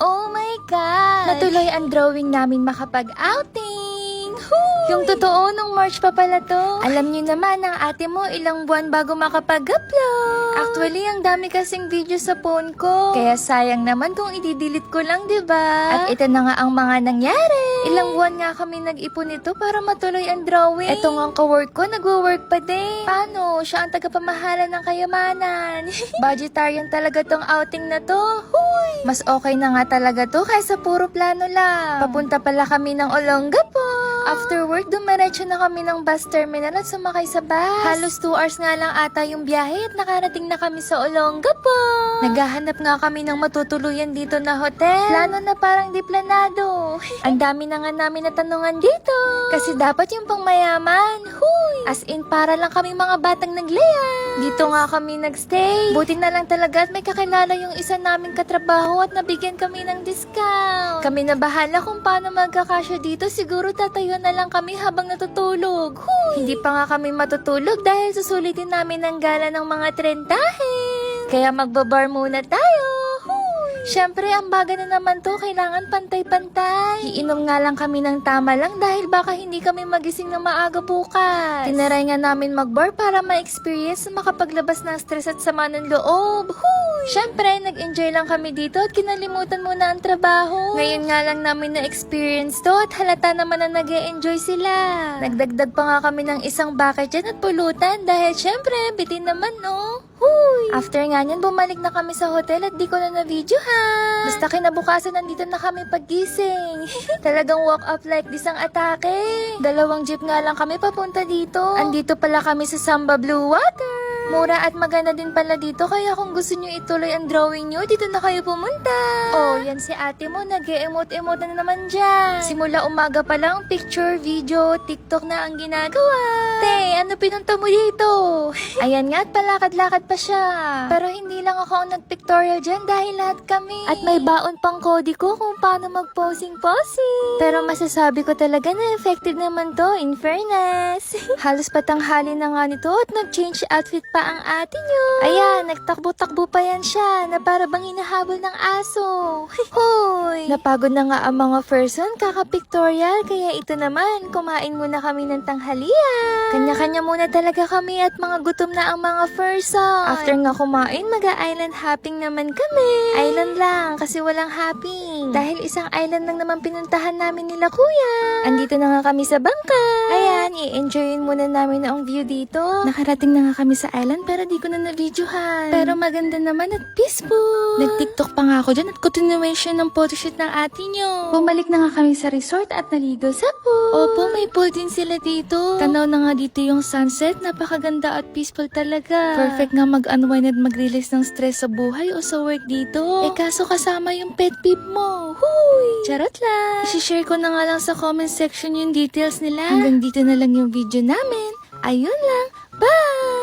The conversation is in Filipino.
Oh my God! Natuloy ang drawing namin makapag-outing! Yung totoo, nung March pa pala to. Alam niyo naman, ang ate mo ilang buwan bago makapag-upload. Actually, ang dami kasing video sa phone ko. Kaya sayang naman kung i-delete ko lang, diba? At ito na nga ang mga nangyari. Ilang buwan nga kami nag-ipon nito para matuloy ang drawing. Ito nga ang ka-work ko, nag-work pa din. Paano? Siya ang tagapamahala ng kayamanan. Budgetarian talaga tong outing na to. Huy! Mas okay na nga talaga to kaysa puro plano lang. Papunta pala kami ng Olongapo. After work, dumiretso na kami ng bus terminal at sumakay sa bus. Halos 2 hours nga lang ata yung biyahe at nakarating na kami sa Olongapo. Naghahanap nga kami ng matutuluyan dito na hotel. Plano na parang di planado. Ang dami na nga namin natanungan dito. Kasi dapat yung pang mayaman. Huy! As in, para lang kami mga batang naglaya. Dito nga kami nagstay. Buti na lang talaga at may kakilala yung isa naming katrabaho at nabigyan kami ng discount. Kami na bahala kung paano magkakasya dito. Siguro tatayo na lang kami habang natutulog. Huy! Hindi pa nga kami matutulog dahil susulitin namin ang gala ng mga trentahin. Kaya magbabar muna tayo. Siyempre, ang baga na naman to, kailangan pantay-pantay. Iinom nga lang kami ng tama lang dahil baka hindi kami magising na maaga bukas. Tinaray nga namin mag-bar para ma-experience na makapaglabas ng stress at sama ng loob. Siyempre, nag-enjoy lang kami dito at kinalimutan muna ang trabaho. Ngayon nga lang namin na-experience to at halata naman na nag-e-enjoy sila. Nagdagdag pa nga kami ng isang bucket dyan at pulutan dahil siyempre, bitin naman no. After nga nyan, bumalik na kami sa hotel at di ko na na-videohan. Basta kinabukasan, nandito na kami paggising. Talagang walk up like this ang atake. 2 jeep nga lang kami papunta dito. Andito pala kami sa Samba Blue Water. Mura at maganda din pala dito, kaya kung gusto nyo ituloy ang drawing nyo, dito na kayo pumunta. Oh, yan si ate mo, nag-e-emote-emote na naman dyan. Simula umaga pa lang, picture, video, TikTok na ang ginagawa. Te, ano pinunta mo dito? Ayan nga at palakad-lakad pa siya. Pero hindi lang ako ang nag-pictorial dyan dahil lahat kami. At may baon pang kodi ko kung paano mag-posing-posing. Pero masasabi ko talaga na effective naman to, in fairness. Halos patanghali na nga nito at nag-change outfit pa ang ate nyo. Ayan, nagtakbo-takbo pa yan siya na para bang hinahabol ng aso. Hoy! Napagod na nga ang mga person kaka-pictorial, kaya ito naman, kumain muna kami ng tanghalian. Kanya-kanya muna talaga kami at mga gutom na ang mga person. After nga kumain, mag-island hopping naman kami. Island lang, kasi walang hopping. Dahil isang island lang naman pinuntahan namin nila kuya. Andito na nga kami sa bangka. Ayan, i-enjoyin muna namin ang view dito. Nakarating na nga kami sa island pero di ko na na-videohan. Pero maganda naman at peaceful. Nag-TikTok pa nga ako dyan at continuation ng photoshoot ng ate nyo. Bumalik na nga kami sa resort at naligo sa pool. Opo, may pool din sila dito. Tanaw na nga dito yung sunset. Napakaganda at peaceful talaga. Perfect nga mag-unwind at mag-release ng stress sa buhay o sa work dito. Eh kaso kasama yung pet peeve mo. Huy! Charot lang. I-share ko na nga lang sa comment section yung details nila. Hanggang dito na lang yung video namin. Ayun lang. Bye!